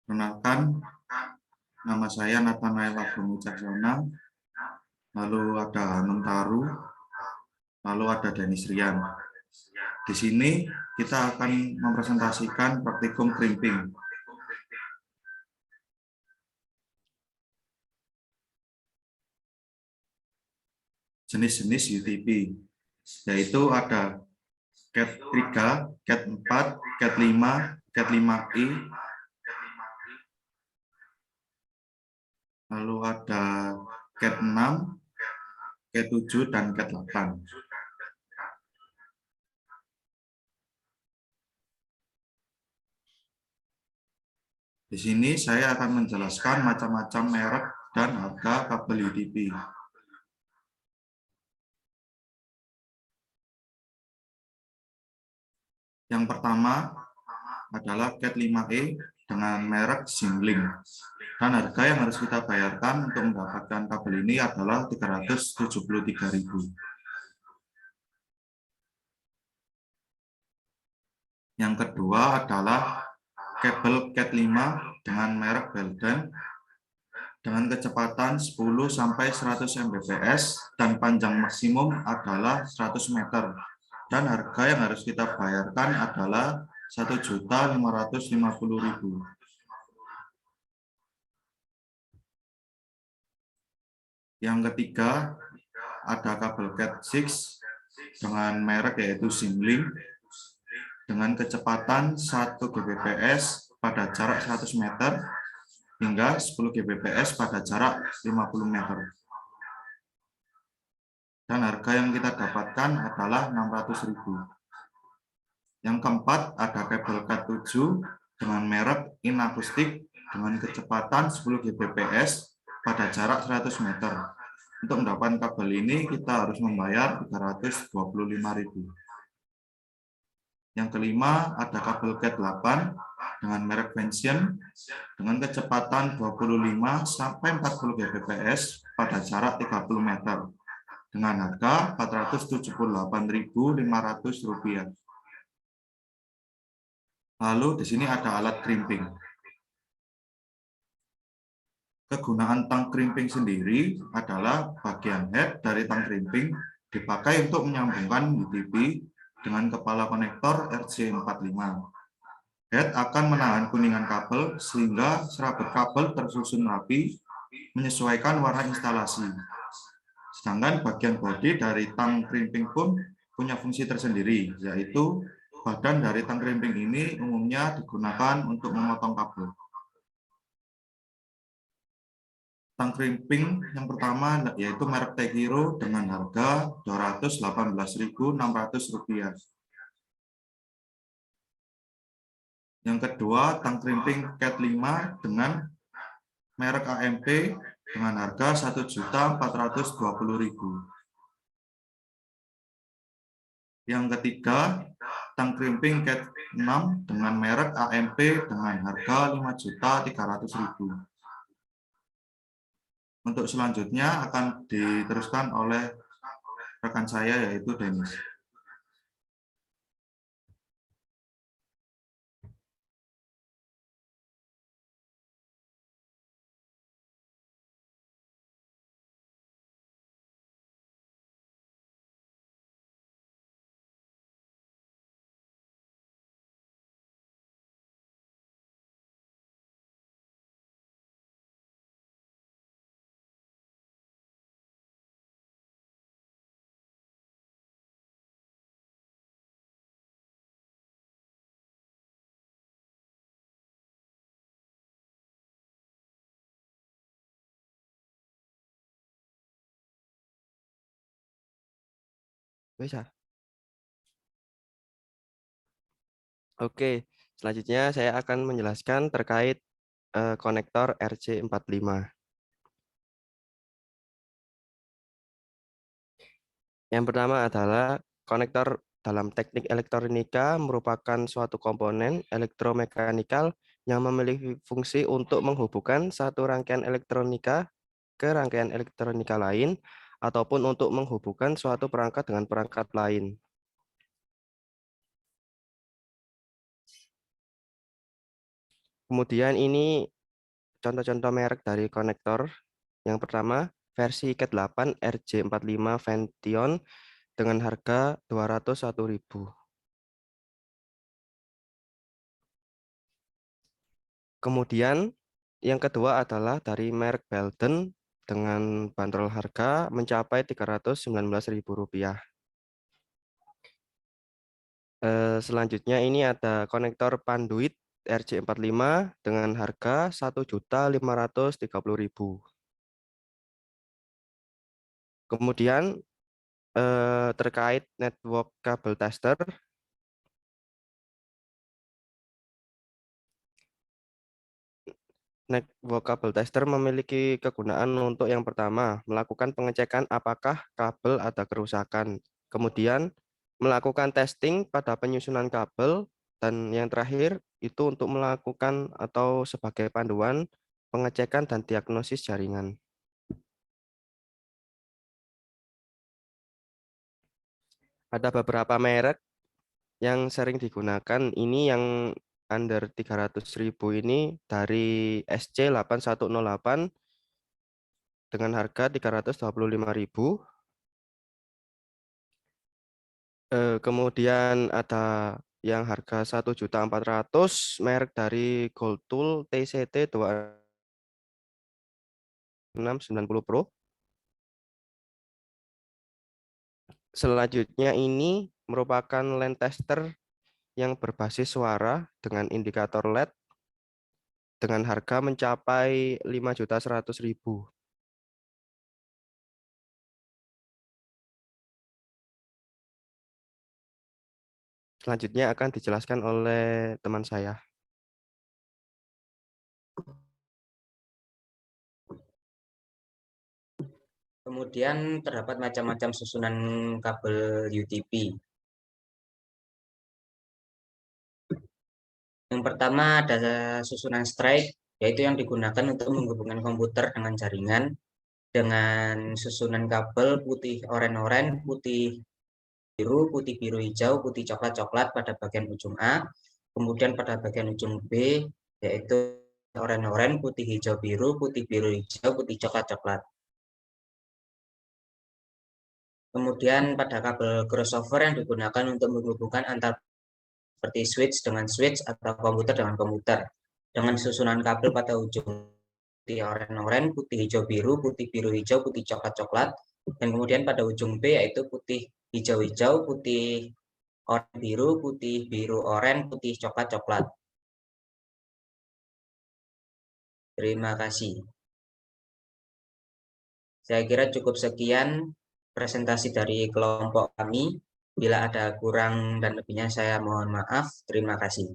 Perkenalkan, nama saya Nathanael Agung Wicaksono, lalu ada Hanum Taru, lalu ada Denis Rian. Di sini kita akan mempresentasikan praktikum crimping. Jenis-jenis UTP, yaitu ada CAT 3, CAT 4, CAT 5, CAT 5i, lalu ada CAT 6, CAT 7, dan CAT 8. Di sini saya akan menjelaskan macam-macam merek dan harga kabel UTP. Yang pertama adalah CAT 5e dengan merek Simlink. Dan harga yang harus kita bayarkan untuk mendapatkan kabel ini adalah 373.000. Yang kedua adalah kabel CAT 5 dengan merek Belden dengan kecepatan 10-100 Mbps dan panjang maksimum adalah 100 meter. Dan harga yang harus kita bayarkan adalah 1.550.000. Yang ketiga ada kabel CAT 6 dengan merek yaitu Simlink dengan kecepatan 1 Gbps pada jarak 100 meter hingga 10 Gbps pada jarak 50 meter. Dan harga yang kita dapatkan adalah 600.000. Yang keempat ada kabel CAT 7 dengan merek Inakustik dengan kecepatan 10 Gbps pada jarak 100 meter. Untuk mendapatkan kabel ini kita harus membayar 325.000. Yang kelima ada kabel CAT 8 dengan merek Vention dengan kecepatan 25-40 Gbps pada jarak 30 meter dengan harga Rp478.500. Lalu di sini ada alat crimping. Kegunaan tang crimping sendiri adalah bagian head dari tang crimping dipakai untuk menyambungkan UTP dengan kepala konektor RJ45. Head akan menahan kuningan kabel sehingga serabut kabel tersusun rapi menyesuaikan warna instalasi. Sedangkan bagian bodi dari tang crimping pun punya fungsi tersendiri, yaitu badan dari tang crimping ini umumnya digunakan untuk memotong kabel. Tang crimping yang pertama yaitu merek Tegiro dengan harga Rp218.600. Yang kedua, tang crimping CAT 5 dengan merek AMP dengan harga Rp1.420.000. Yang ketiga, tang crimping CAT 6 dengan merek AMP dengan harga Rp5.300.000. Untuk selanjutnya akan diteruskan oleh rekan saya yaitu Denis. Bisa. Oke, selanjutnya saya akan menjelaskan terkait konektor RJ45. Yang pertama adalah konektor dalam teknik elektronika merupakan suatu komponen elektromekanikal yang memiliki fungsi untuk menghubungkan satu rangkaian elektronika ke rangkaian elektronika lain ataupun untuk menghubungkan suatu perangkat dengan perangkat lain. Kemudian ini contoh-contoh merek dari konektor. Yang pertama, versi Cat8 RJ45 Vention dengan harga 201.000. Kemudian yang kedua adalah dari merek Belden dengan bandrol harga mencapai Rp319.000. Selanjutnya ini ada konektor Panduit RJ45 dengan harga Rp1.530.000. Kemudian terkait network kabel tester, network kabel tester memiliki kegunaan untuk yang pertama, melakukan pengecekan apakah kabel ada kerusakan. Kemudian melakukan testing pada penyusunan kabel. Dan yang terakhir itu untuk melakukan atau sebagai panduan pengecekan dan diagnosis jaringan. Ada beberapa merek yang sering digunakan. Ini yang under 300.000 ini dari SC8108 dengan harga 325.000. Kemudian ada yang harga 1.400.000 merek dari Goldtool TCT 2690 Pro. Selanjutnya ini merupakan line tester yang berbasis suara dengan indikator LED dengan harga mencapai 5.100.000. Selanjutnya akan dijelaskan oleh teman saya. Kemudian terdapat macam-macam susunan kabel UTP. Yang pertama ada susunan straight, yaitu yang digunakan untuk menghubungkan komputer dengan jaringan dengan susunan kabel putih oranye-oranye, putih biru hijau, putih coklat-coklat pada bagian ujung A. Kemudian pada bagian ujung B yaitu oranye-oranye, putih hijau biru hijau, putih coklat-coklat. Kemudian pada kabel crossover yang digunakan untuk menghubungkan antar seperti switch dengan switch atau komputer dengan komputer dengan susunan kabel pada ujung putih oranye-oranye, putih hijau biru hijau, putih coklat-coklat, dan kemudian pada ujung B yaitu putih hijau-hijau, putih oranye biru oranye, putih coklat-coklat. Terima kasih. Saya kira cukup sekian presentasi dari kelompok kami. Bila ada kurang dan lebihnya saya mohon maaf. Terima kasih.